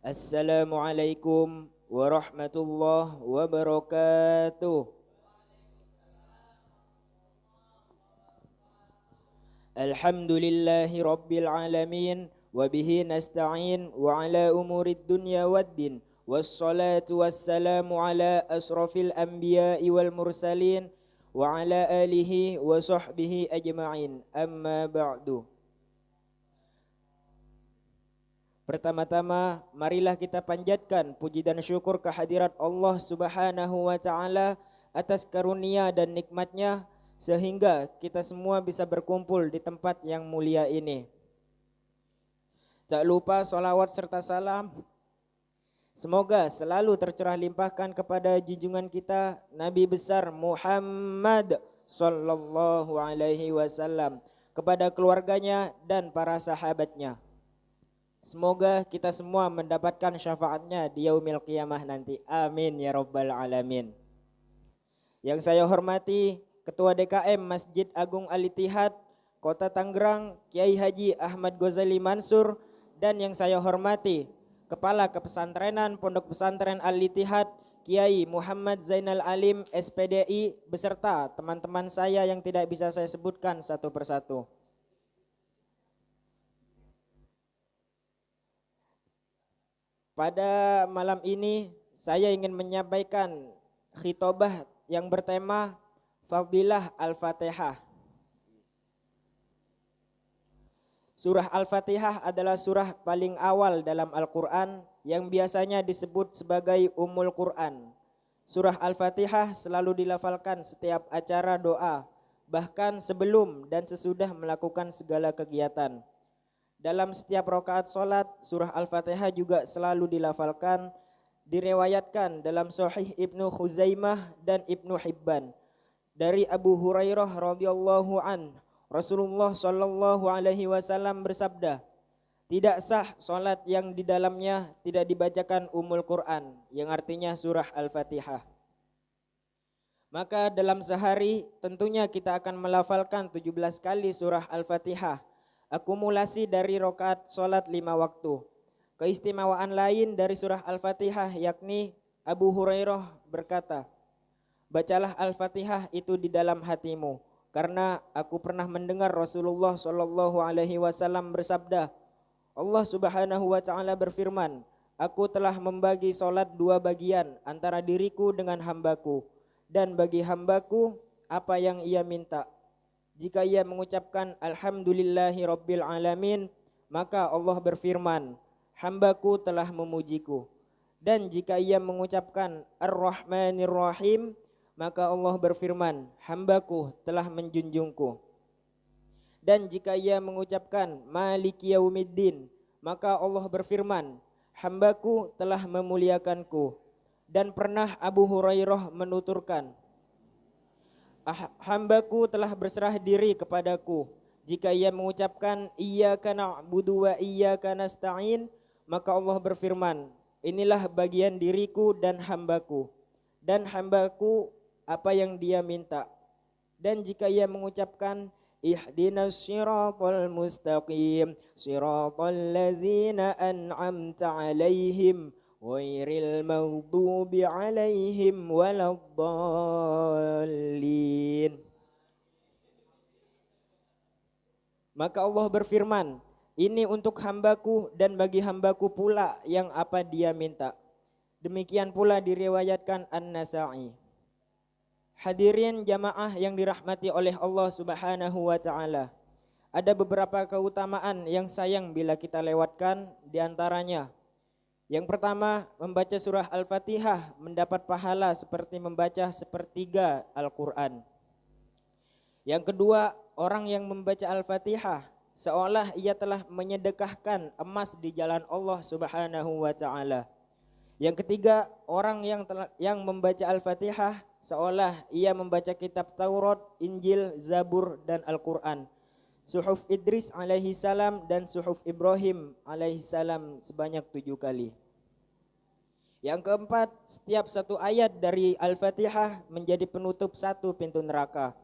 Assalamualaikum warahmatullahi wabarakatuh. Alhamdulillahi rabbil alamin wa bihi nasta'in wa ala umurid dunya waddin wassalatu wassalamu ala asrafil anbiya'i wal mursalin wa ala alihi wa sahbihi ajma'in, amma ba'du. Pertama-tama, marilah kita panjatkan puji dan syukur kehadirat Allah Subhanahu wa Ta'ala atas karunia dan nikmatnya sehingga kita semua bisa berkumpul di tempat yang mulia ini. Tak lupa salawat serta salam semoga selalu tercurah limpahkan kepada junjungan kita Nabi besar Muhammad sallallahu alaihi wasallam, kepada keluarganya dan para sahabatnya. Semoga kita semua mendapatkan syafaatnya di yaumil qiyamah nanti. Amin ya rabbal alamin. Yang saya hormati Ketua DKM Masjid Agung Al-Ittihad Kota Tangerang, Kiai Haji Ahmad Ghazali Mansur, dan yang saya hormati Kepala Kepesantrenan Pondok Pesantren Al-Ittihad Kiai Muhammad Zainal Alim SPDI beserta teman-teman saya yang tidak bisa saya sebutkan satu persatu. Pada malam ini saya ingin menyampaikan khitobah yang bertema Fadilah Al-Fatihah. Surah Al-Fatihah adalah surah paling awal dalam Al-Quran yang biasanya disebut sebagai Ummul Quran. Surah Al-Fatihah selalu dilafalkan setiap acara doa, bahkan sebelum dan sesudah melakukan segala kegiatan. Dalam setiap rakaat solat, surah Al-Fatihah juga selalu dilafalkan, diriwayatkan dalam Sahih Ibnu Khuzaimah dan Ibnu Hibban. Dari Abu Hurairah radhiyallahu an, Rasulullah sallallahu alaihi wasallam bersabda, tidak sah solat yang di dalamnya tidak dibacakan Ummul Quran, yang artinya surah Al-Fatihah. Maka dalam sehari tentunya kita akan melafalkan 17 kali surah Al-Fatihah, akumulasi dari rakaat solat 5 waktu. Keistimewaan lain dari surah Al-Fatihah yakni Abu Hurairah berkata, bacalah Al-Fatihah itu di dalam hatimu, karena aku pernah mendengar Rasulullah sallallahu alaihi wasallam bersabda, Allah Subhanahu wa Ta'ala berfirman, aku telah membagi solat 2 bagian antara diriku dengan hambaku, dan bagi hambaku apa yang ia minta. Jika ia mengucapkan Alhamdulillahi Rabbil Alamin, maka Allah berfirman, hambaku telah memujiku. Dan jika ia mengucapkan Ar-Rahmanir Rahim, maka Allah berfirman, hambaku telah menjunjungku. Dan jika ia mengucapkan Maliki Yaumiddin, maka Allah berfirman, hambaku telah memuliakanku. Dan pernah Abu Hurairah menuturkan, hambaku telah berserah diri kepadaku. Jika ia mengucapkan iyyaka na'budu wa iyyaka nasta'in, maka Allah berfirman, inilah bagian diriku dan hambaku hambaku apa yang dia minta. Dan jika ia mengucapkan ihdinas siratal mustaqim siratal ladzina an'amta alaihim ghairil maghdubi alaihim waladdallin, maka Allah berfirman, ini untuk hambaku dan bagi hambaku pula yang apa dia minta. Demikian pula diriwayatkan An-Nasa'i. Hadirin jamaah yang dirahmati oleh Allah Subhanahu wa Ta'ala, ada beberapa keutamaan yang sayang bila kita lewatkan. Di antaranya, yang pertama, membaca surah Al-Fatihah mendapat pahala seperti membaca sepertiga Al-Quran. Yang kedua, orang yang membaca Al-Fatihah seolah ia telah menyedekahkan emas di jalan Allah Subhanahu wa Ta'ala. Yang ketiga, orang yang membaca Al-Fatihah seolah ia membaca kitab Taurat, Injil, Zabur, dan Al-Quran, Suhuf Idris alaihi salam dan Suhuf Ibrahim alaihi salam sebanyak 7 kali. Yang keempat, setiap satu ayat dari Al-Fatihah menjadi penutup satu pintu neraka.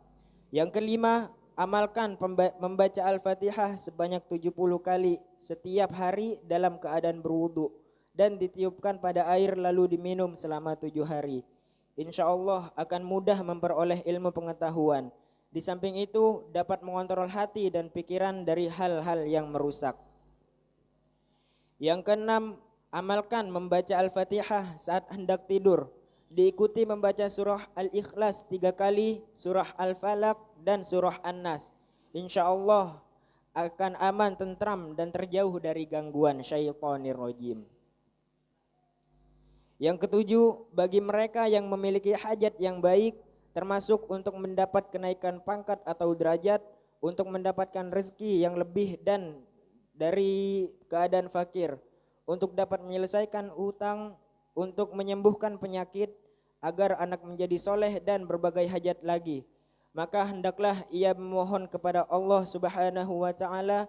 Yang kelima, amalkan membaca Al-Fatihah sebanyak 70 kali setiap hari dalam keadaan berwudu. dan ditiupkan pada air lalu diminum selama 7 hari. Insya Allah akan mudah memperoleh ilmu pengetahuan. Di samping itu dapat mengontrol hati dan pikiran dari hal-hal yang merusak. Yang keenam, amalkan membaca Al-Fatihah saat hendak tidur. Diikuti membaca surah Al-Ikhlas 3 kali, surah Al-Falaq dan surah An-Nas. Insya Allah akan aman, tentram dan terjauh dari gangguan syaitanir rajim. Yang ketujuh, bagi mereka yang memiliki hajat yang baik, termasuk untuk mendapat kenaikan pangkat atau derajat, untuk mendapatkan rezeki yang lebih dan dari keadaan fakir, untuk dapat menyelesaikan utang, untuk menyembuhkan penyakit, agar anak menjadi soleh dan berbagai hajat lagi, maka hendaklah ia memohon kepada Allah Subhanahu wa taala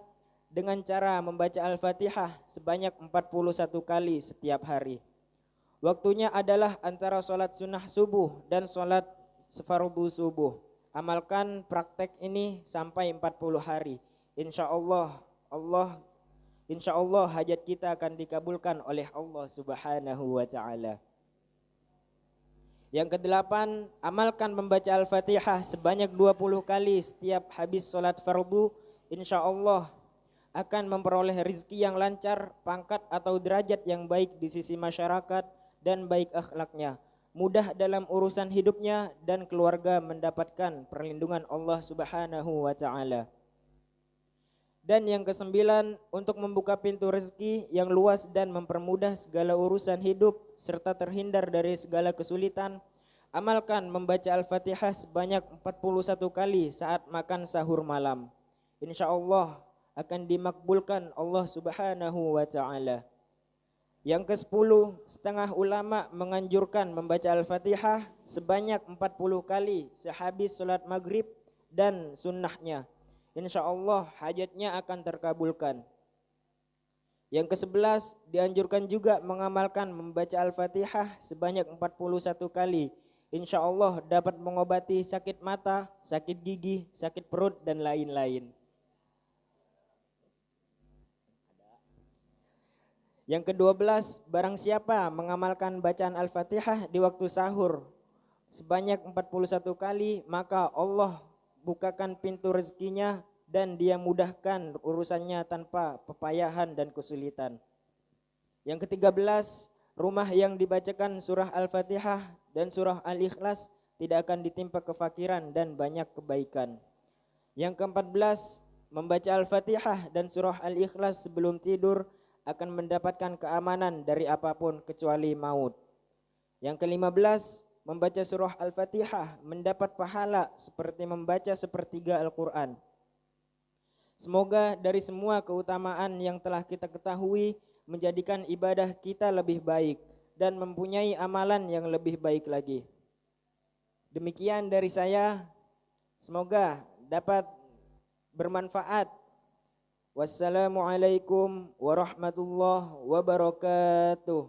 dengan cara membaca Al-Fatihah sebanyak 41 kali setiap hari. Waktunya adalah antara sholat sunnah subuh dan sholat fardu subuh. Amalkan praktek ini sampai 40 hari. Insya Allah hajat kita akan dikabulkan oleh Allah Subhanahu wa taala. Yang kedelapan, amalkan membaca Al-Fatihah sebanyak 20 kali setiap habis sholat fardu. Insya Allah akan memperoleh rizki yang lancar, pangkat atau derajat yang baik di sisi masyarakat dan baik akhlaknya, mudah dalam urusan hidupnya dan keluarga mendapatkan perlindungan Allah Subhanahu wa taala. Dan yang kesembilan, untuk membuka pintu rezeki yang luas dan mempermudah segala urusan hidup serta terhindar dari segala kesulitan, amalkan membaca Al-Fatihah sebanyak 41 kali saat makan sahur malam. Insya Allah akan dimakbulkan Allah Subhanahu wa taala. Yang ke-10, setengah ulama menganjurkan membaca Al-Fatihah sebanyak 40 kali sehabis sholat maghrib dan sunnahnya. Insya Allah hajatnya akan terkabulkan. Yang ke-11, dianjurkan juga mengamalkan membaca Al-Fatihah sebanyak 41 kali. Insya Allah dapat mengobati sakit mata, sakit gigi, sakit perut dan lain-lain. Yang ke-12, barang siapa mengamalkan bacaan Al-Fatihah di waktu sahur sebanyak 41 kali, maka Allah bukakan pintu rezekinya dan dia mudahkan urusannya tanpa pepayahan dan kesulitan. Yang ke-13, rumah yang dibacakan surah Al-Fatihah dan surah Al-Ikhlas tidak akan ditimpa kefakiran dan banyak kebaikan. Yang ke-14, membaca Al-Fatihah dan surah Al-Ikhlas sebelum tidur akan mendapatkan keamanan dari apapun kecuali maut. Yang ke-15, membaca surah Al-Fatihah mendapat pahala seperti membaca sepertiga Al-Quran. Semoga dari semua keutamaan yang telah kita ketahui menjadikan ibadah kita lebih baik dan mempunyai amalan yang lebih baik lagi. Demikian dari saya, semoga dapat bermanfaat. Wassalamualaikum warahmatullahi wabarakatuh.